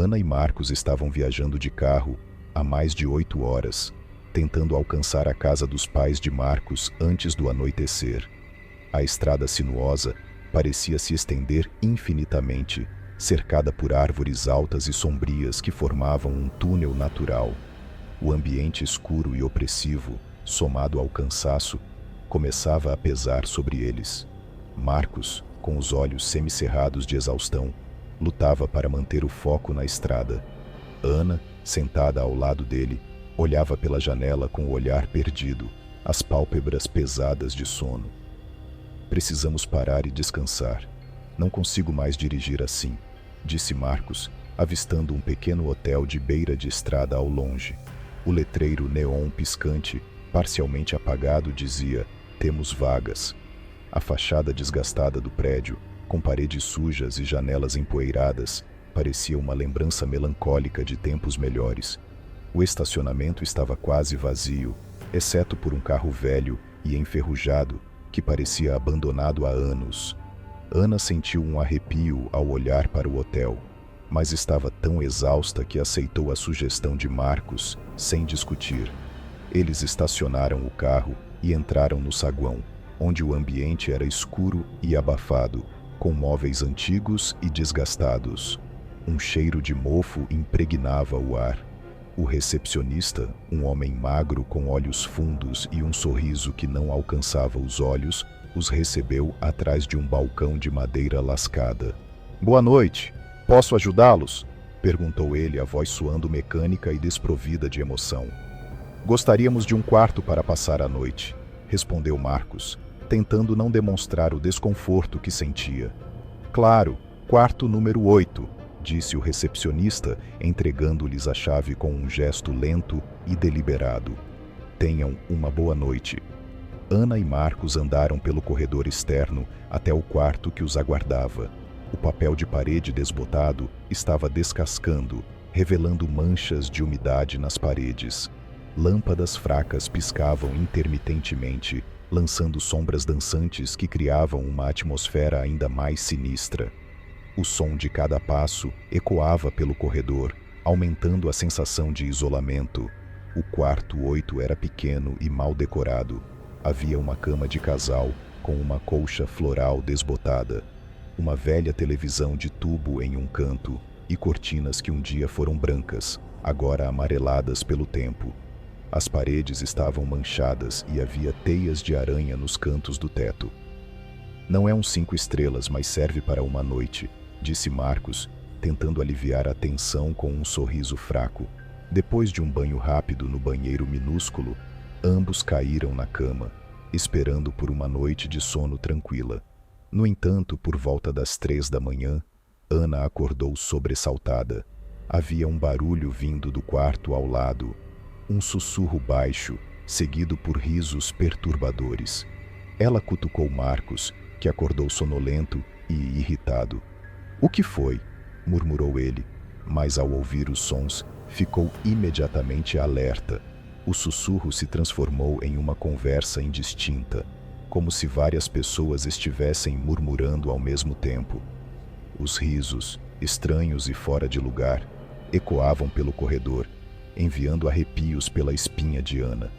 Ana e Marcos estavam viajando de carro há mais de 8 horas, tentando alcançar a casa dos pais de Marcos antes do anoitecer. A estrada sinuosa parecia se estender infinitamente, cercada por árvores altas e sombrias que formavam um túnel natural. O ambiente escuro e opressivo, somado ao cansaço, começava a pesar sobre eles. Marcos, com os olhos semicerrados de exaustão, lutava para manter o foco na estrada. Ana, sentada ao lado dele, olhava pela janela com o olhar perdido, as pálpebras pesadas de sono. Precisamos parar e descansar. Não consigo mais dirigir assim, disse Marcos, avistando um pequeno hotel de beira de estrada ao longe. O letreiro neon piscante, parcialmente apagado, dizia: "Temos vagas". A fachada desgastada do prédio, com paredes sujas e janelas empoeiradas, parecia uma lembrança melancólica de tempos melhores. O estacionamento estava quase vazio, exceto por um carro velho e enferrujado que parecia abandonado há anos. Ana sentiu um arrepio ao olhar para o hotel, mas estava tão exausta que aceitou a sugestão de Marcos sem discutir. Eles estacionaram o carro e entraram no saguão, onde o ambiente era escuro e abafado, com móveis antigos e desgastados. Um cheiro de mofo impregnava o ar. O recepcionista, um homem magro com olhos fundos e um sorriso que não alcançava os olhos, os recebeu atrás de um balcão de madeira lascada. "Boa noite. Posso ajudá-los?" perguntou ele, a voz soando mecânica e desprovida de emoção. "Gostaríamos de um quarto para passar a noite", respondeu Marcos, tentando não demonstrar o desconforto que sentia. "Claro, quarto número 8", disse o recepcionista, entregando-lhes a chave com um gesto lento e deliberado. "Tenham uma boa noite." Ana e Marcos andaram pelo corredor externo até o quarto que os aguardava. O papel de parede desbotado estava descascando, revelando manchas de umidade nas paredes. Lâmpadas fracas piscavam intermitentemente, lançando sombras dançantes que criavam uma atmosfera ainda mais sinistra. O som de cada passo ecoava pelo corredor, aumentando a sensação de isolamento. O quarto 8 era pequeno e mal decorado. Havia uma cama de casal com uma colcha floral desbotada, uma velha televisão de tubo em um canto e cortinas que um dia foram brancas, agora amareladas pelo tempo. As paredes estavam manchadas e havia teias de aranha nos cantos do teto. "Não é um 5 estrelas, mas serve para uma noite", disse Marcos, tentando aliviar a tensão com um sorriso fraco. Depois de um banho rápido no banheiro minúsculo, ambos caíram na cama, esperando por uma noite de sono tranquila. No entanto, por volta das 3 da manhã, Ana acordou sobressaltada. Havia um barulho vindo do quarto ao lado, um sussurro baixo, seguido por risos perturbadores. Ela cutucou Marcos, que acordou sonolento e irritado. "O que foi?", murmurou ele, mas ao ouvir os sons, ficou imediatamente alerta. O sussurro se transformou em uma conversa indistinta, como se várias pessoas estivessem murmurando ao mesmo tempo. Os risos, estranhos e fora de lugar, ecoavam pelo corredor, enviando arrepios pela espinha de Ana.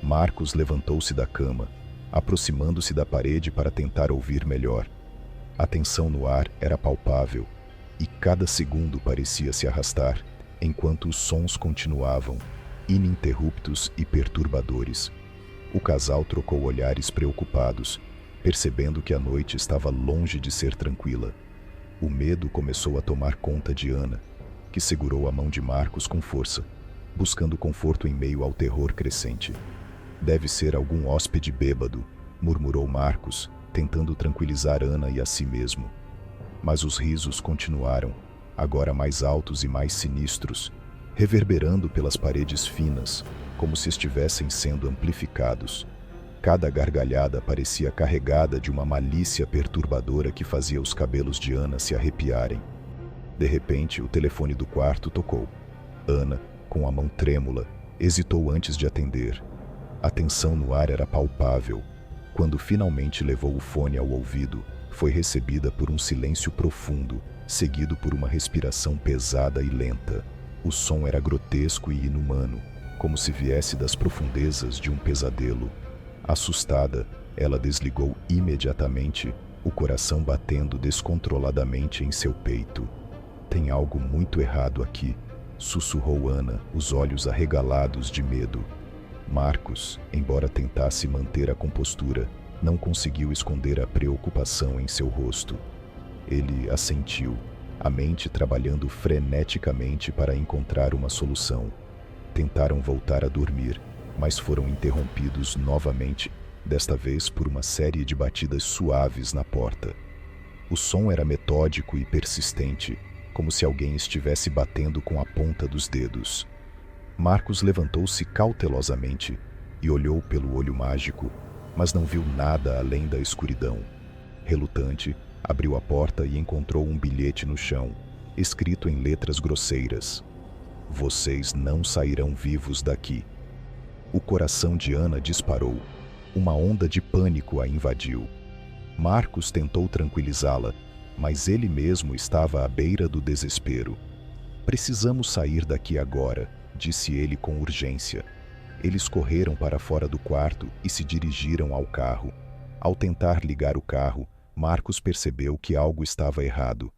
Marcos levantou-se da cama, aproximando-se da parede para tentar ouvir melhor. A tensão no ar era palpável, e cada segundo parecia se arrastar, enquanto os sons continuavam, ininterruptos e perturbadores. O casal trocou olhares preocupados, percebendo que a noite estava longe de ser tranquila. O medo começou a tomar conta de Ana, que segurou a mão de Marcos com força, buscando conforto em meio ao terror crescente. "Deve ser algum hóspede bêbado", murmurou Marcos, tentando tranquilizar Ana e a si mesmo. Mas os risos continuaram, agora mais altos e mais sinistros, reverberando pelas paredes finas, como se estivessem sendo amplificados. Cada gargalhada parecia carregada de uma malícia perturbadora que fazia os cabelos de Ana se arrepiarem. De repente, o telefone do quarto tocou. Ana, com a mão trêmula, hesitou antes de atender. A tensão no ar era palpável. Quando finalmente levou o fone ao ouvido, foi recebida por um silêncio profundo, seguido por uma respiração pesada e lenta. O som era grotesco e inumano, como se viesse das profundezas de um pesadelo. Assustada, ela desligou imediatamente, o coração batendo descontroladamente em seu peito. Tem algo muito errado aqui, sussurrou Ana, os olhos arregalados de medo. Marcos, embora tentasse manter a compostura, não conseguiu esconder a preocupação em seu rosto. Ele assentiu, a mente trabalhando freneticamente para encontrar uma solução. Tentaram voltar a dormir, mas foram interrompidos novamente, desta vez por uma série de batidas suaves na porta. O som era metódico e persistente, como se alguém estivesse batendo com a ponta dos dedos. Marcos levantou-se cautelosamente e olhou pelo olho mágico, mas não viu nada além da escuridão. Relutante, abriu a porta e encontrou um bilhete no chão, escrito em letras grosseiras: "Vocês não sairão vivos daqui." O coração de Ana disparou. Uma onda de pânico a invadiu. Marcos tentou tranquilizá-la, mas ele mesmo estava à beira do desespero. "Precisamos sair daqui agora", disse ele com urgência. Eles correram para fora do quarto e se dirigiram ao carro. Ao tentar ligar o carro, Marcos percebeu que algo estava errado.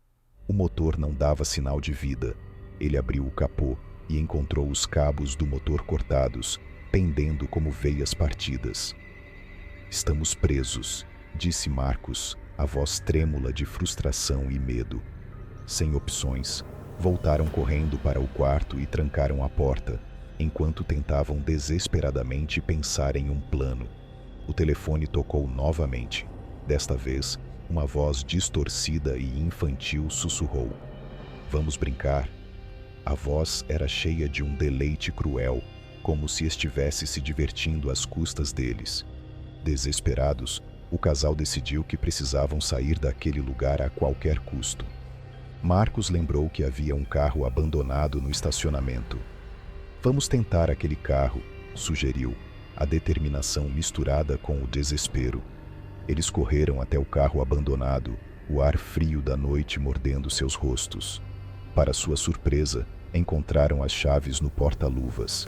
O motor não dava sinal de vida. Ele abriu o capô e encontrou os cabos do motor cortados, pendendo como veias partidas. "Estamos presos", disse Marcos, a voz trêmula de frustração e medo. Sem opções, voltaram correndo para o quarto e trancaram a porta, enquanto tentavam desesperadamente pensar em um plano. O telefone tocou novamente. Desta vez, uma voz distorcida e infantil sussurrou: "Vamos brincar?" A voz era cheia de um deleite cruel, como se estivesse se divertindo às custas deles. Desesperados, o casal decidiu que precisavam sair daquele lugar a qualquer custo. Marcos lembrou que havia um carro abandonado no estacionamento. "Vamos tentar aquele carro", sugeriu, a determinação misturada com o desespero. Eles correram até o carro abandonado, o ar frio da noite mordendo seus rostos. Para sua surpresa, encontraram as chaves no porta-luvas.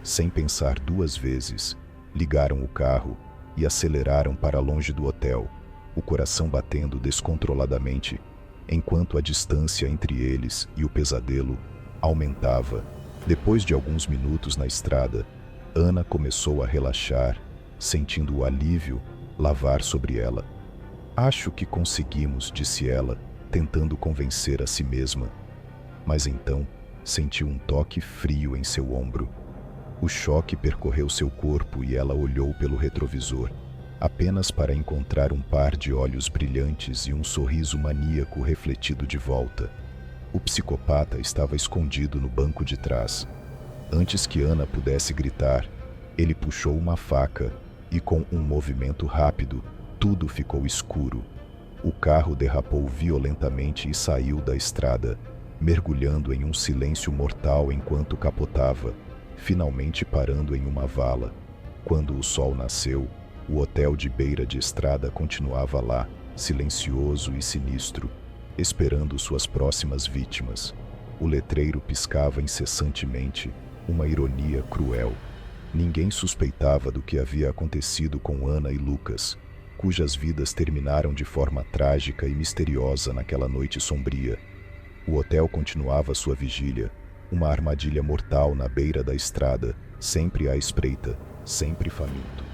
Sem pensar duas vezes, ligaram o carro e aceleraram para longe do hotel, o coração batendo descontroladamente, enquanto a distância entre eles e o pesadelo aumentava. Depois de alguns minutos na estrada, Ana começou a relaxar, sentindo o alívio lavar sobre ela. "Acho que conseguimos", disse ela, tentando convencer a si mesma. Mas então, sentiu um toque frio em seu ombro. O choque percorreu seu corpo e ela olhou pelo retrovisor, apenas para encontrar um par de olhos brilhantes e um sorriso maníaco refletido de volta. O psicopata estava escondido no banco de trás. Antes que Ana pudesse gritar, ele puxou uma faca e, com um movimento rápido, tudo ficou escuro. O carro derrapou violentamente e saiu da estrada, mergulhando em um silêncio mortal enquanto capotava, finalmente parando em uma vala. Quando o sol nasceu, o hotel de beira de estrada continuava lá, silencioso e sinistro, esperando suas próximas vítimas. O letreiro piscava incessantemente, uma ironia cruel. Ninguém suspeitava do que havia acontecido com Ana e Lucas, cujas vidas terminaram de forma trágica e misteriosa naquela noite sombria. O hotel continuava sua vigília, uma armadilha mortal na beira da estrada, sempre à espreita, sempre faminto.